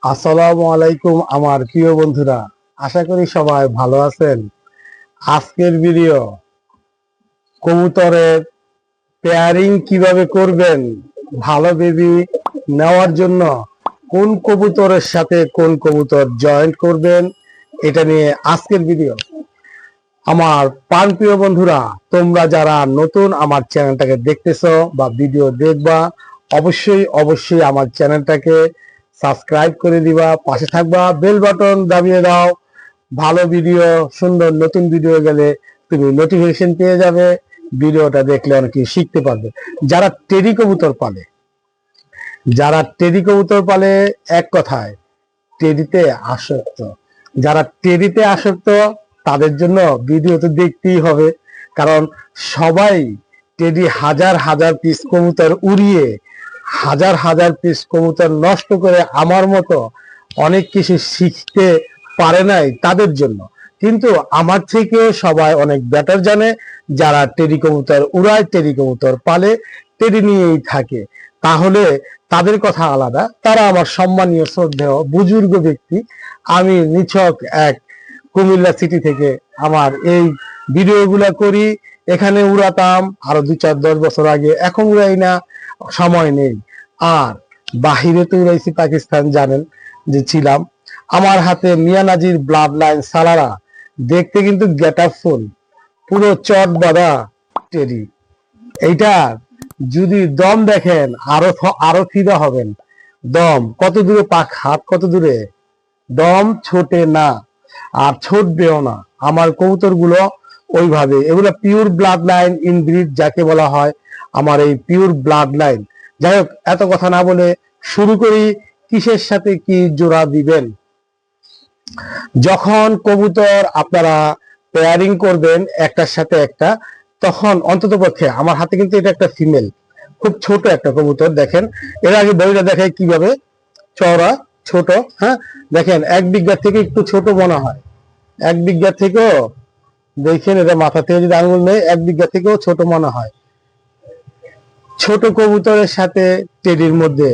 আসসালামু আলাইকুম আমার প্রিয় বন্ধুরা, আশা করি সবাই ভালো আছেন। আজকের ভিডিও কবুতরের পেয়ারিং কিভাবে করবেন, ভালো বেবি নেওয়ার জন্য কোন কবুতরের সাথে কোন কবুতর জয়েন্ট করবেন, এটা নিয়ে আজকের ভিডিও। আমার প্রিয় বন্ধুরা, তোমরা যারা নতুন আমার চ্যানেলটাকে দেখতেছো বা ভিডিও দেখবা, অবশ্যই অবশ্যই আমার চ্যানেলটাকে সাবস্ক্রাইব করে দিবা, পাশে থাকবা, বেল বাটন দাবিয়ে দাও। ভালো ভিডিও, সুন্দর নতুন ভিডিও গেলে তুমি নোটিফিকেশন পেয়ে যাবে, ভিডিওটা দেখলে অনেক কিছু শিখতে পারবে। যারা টেডি কবুতর পালে, এক কথায় টেডিতে আসক্ত, যারা টেডিতে আসক্ত তাদের জন্য ভিডিও তো দেখতেই হবে। কারণ সবাই টেডি হাজার হাজার পিস কবুতর উড়িয়ে, হাজার হাজার পিস কবুতর নষ্ট করে আমার মতো অনেক কিছু শিখতে পারে নাই তাদের জন্য। কিন্তু আমার থেকেও সবাই অনেক বেটার জানে যারা টেডি কবুতর উড়ায়, টেডি কবুতর পালে, টেডি নিয়েই থাকে। তাহলে তাদের কথা আলাদা, তারা আমার সম্মানীয় শ্রদ্ধেয় বুজুর্গ ব্যক্তি। আমি নিছক এক কুমিল্লা সিটি থেকে আমার এই ভিডিওগুলা করি। এখানে উড়াতাম আরো 2-4-10 বছর আগে, এখন উড়াই না, সময় নেই। আর বাহিরে তো উড়াইছি, পাকিস্তান জানেন যে ছিলাম। আমার হাতে মিয়া নাজির ব্লাড লাইন সালারা, দেখতে কিন্তু গেটআপ ফুল, পুরো চট বাঁধা টেডি। এইটা যদি দম দেখেন আরো আরো ফিদা হবেন। দম কত দূরে, পাক হাত কত দূরে, দম ছোটে না আর ছোটবেও না। আমার কবুতর গুলো ওইভাবে, এগুলো পিওর ব্লাড লাইন ইনব্রিড যাকে বলা হয়, আমার এই পিওর ব্লাড লাইন। যাই হোক, এত কথা না বলে শুরু করি। কিসের সাথে কি জোড়া দিবেন? যখন কবুতর আপনারা পেয়ারিং করবেন একটার সাথে একটা, তখন অন্তত পক্ষে, আমার হাতে কিন্তু এটা একটা ফিমেল, খুব ছোট একটা কবুতর। দেখেন, এর আগে বইটা দেখায় কিভাবে চওড়া ছোট। হ্যাঁ, দেখেন 1 বিঘা থেকে একটু ছোট মনে হয়, 1 বিঘা থেকেও, দেখেন এটা মাথা থেকে যদি আঙুল নেই, 1 বিঘা থেকেও ছোট মনে হয়। ছোট কবুতরের সাথে টেডির মধ্যে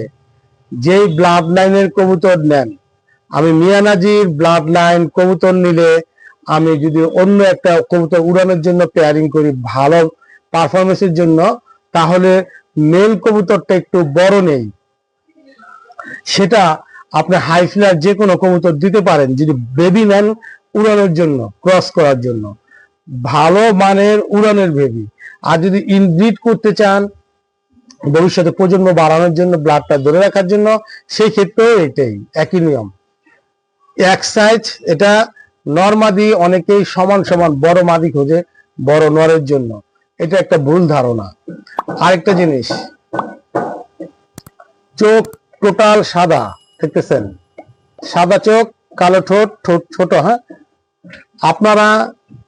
যেই ব্লাড লাইনের কবুতর নেন, আমি মিয়া নাজির ব্লাড লাইন কবুতর নিলে, আমি যদি অন্য একটা কবুতর উড়ানোর জন্য পেয়ারিং করি ভালো পারফরমেন্সের জন্য, তাহলে মেল কবুতরটা একটু বড় নেই। সেটা আপনি হাই ফ্লায়ার যে কোনো কবুতর দিতে পারেন যদি বেবি নেন উড়ানোর জন্য, ক্রস করার জন্য, ভালো মানের উড়ানের বেবি। আর যদি ইনব্রিড করতে চান, ভবিষ্যতে প্রজন্ম বাড়ানোর জন্য, ব্লাডটা ধরে রাখার জন্য, সেই ক্ষেত্রেও এটাই একই নিয়ম, এক সাইজ। এটা নরমাদি, অনেকেই সমান সমান বড় মাদি খোঁজে বড় নরের জন্য, এটা একটা ভুল ধারণা। আরেকটা জিনিস, চোখ টোটাল সাদা, দেখতেছেন, সাদা চোখ, কালো ঠোঁট, ঠোঁট ছোট। হ্যাঁ, আপনারা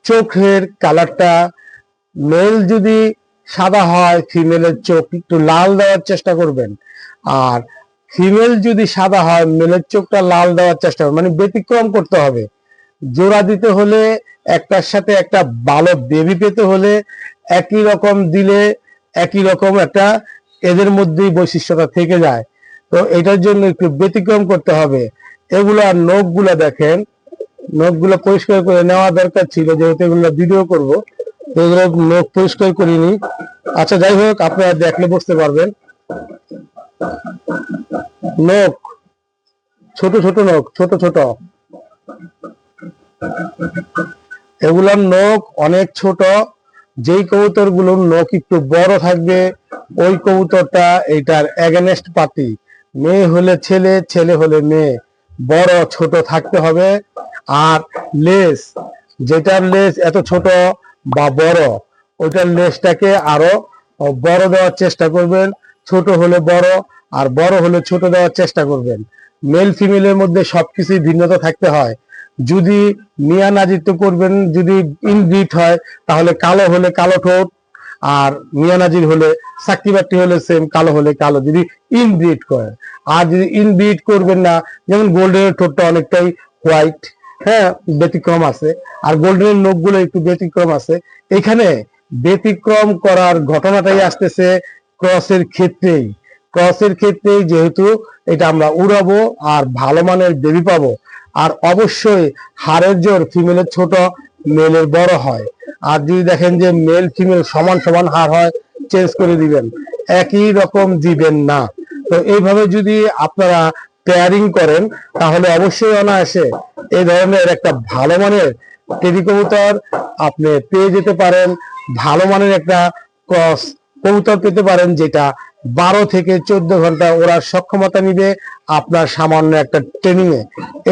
চোখের কালারটা, মেল যদি সাদা হয়, ফিমেলের চোখ একটু লাল দেওয়ার চেষ্টা করবেন। আর ফিমেল যদি সাদা হয়, মেলের চোখটা লাল দেওয়ার চেষ্টা করবেন। মানে ব্যতিক্রম করতে হবে। জোড়া দিতে হলে, একটার সাথে একটা ভালো বেবি পেতে হলে একই রকম দিলে একই রকম একটা, এদের মধ্যেই বৈশিষ্ট্যটা থেকে যায়। তো এটার জন্য একটু ব্যতিক্রম করতে হবে। এগুলা নখগুলা দেখেন, নখগুলো পরিষ্কার করে নেওয়া দরকার ছিল, যেহেতু এগুলো ভিডিও করবো, এগুলো নখ পরিষ্কার করিনি। আচ্ছা, যাই হোক, আপনারা দেখলে বুঝতে পারবেন। নখ ছোট ছোট, নখ ছোট ছোট, এগুলোর নখ অনেক ছোট। যেই কবুতর গুলোর নখ একটু বড় থাকবে, ওই কবুতরটা এটার এগেনেস্ট পার্টি। মেয়ে হলে ছেলে, ছেলে হলে মেয়ে, বড় ছোট থাকতে হবে। আর লেজ, যেটার লেজ এত ছোট বা বড়, ওইটার লেজটাকে আরো বড় দেওয়ার চেষ্টা করবেন। ছোট হলে বড়, আর বড় হলে ছোট দেওয়ার চেষ্টা করবেন। মেল ফিমেলের মধ্যে সবকিছুই ভিন্নতা থাকতে হয়। যদি মিয়া নাজির তো করবেন, যদি ইনব্রিড হয় তাহলে কালো হলে কালো ঠোঁট, আর মিয়া নাজির হলে, সাকিবাটি হলে সেম, কালো হলে কালো, যদি ইনব্রিড করেন। আর যদি ইনব্রিড করবেন না, যেমন গোল্ডেনের ঠোঁটটা অনেকটাই হোয়াইট, হ্যাঁ, ব্যতিক্রম আছে। আর গোল্ডেনের নখগুলো একটু ব্যতিক্রম আছে। এখানে ব্যতিক্রম করার ঘটনাটাই আসতেছে ক্রসের ক্ষেত্রেই। ক্রসের ক্ষেত্রে যেহেতু এটা আমরা উড়াবো আর ভালো মানের বেবি পাবো, আর অবশ্যই হাড়ের জোর ফিমেলের ছোট মেলের বড় হয়। আর যদি দেখেন যে মেল ফিমেল সমান সমান হাড় হয়, চেঞ্জ করে দিবেন, একই রকম দিবেন না। তো এইভাবে যদি আপনারা পেয়ারিং করেন তাহলে অবশ্যই অনায়াসে এই ধরনের একটা ভালো মানের টেডি কবুতর আপনি পেয়ে যেতে পারেন। ভালো মানের একটা ক্রস কবুতর পেতে পারেন যেটা 12 থেকে 14 ঘন্টা ওড়ার সক্ষমতা নিবে আপনার সামান্য একটা ট্রেনিং এ।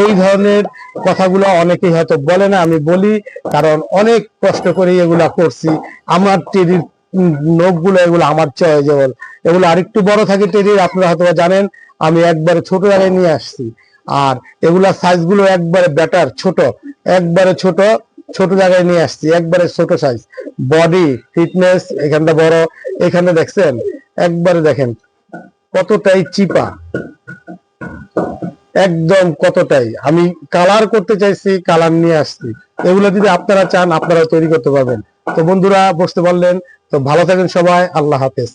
এই ধরনের কথাগুলো অনেকেই হয়তো বলে না, আমি বলি, কারণ অনেক কষ্ট করে এগুলা করছি। আমার টেডির নখগুলো এগুলো আমার চয়েজেবল, এগুলো আরেকটু বড় থাকে টেডির, আপনারা হয়তো জানেন। আমি একবারে ছোট জায়গায় নিয়ে আসছি, আর এগুলা সাইজ গুলো একবারে বেটার ছোট, একবারে ছোট ছোট জায়গায় নিয়ে আসছি, একবারে ছোট সাইজ। বডি ফিটনেস এখানটা বড়, এখানে দেখছেন একবারে দেখেন কতটাই চিপা, একদম কতটাই। আমি কালার করতে চাইছি, কালার নিয়ে আসছি। এগুলো যদি আপনারা চান আপনারা তৈরি করতে পারবেন। তো বন্ধুরা বুঝতে পারলেন, তো ভালো থাকেন সবাই, আল্লাহ হাফেজ।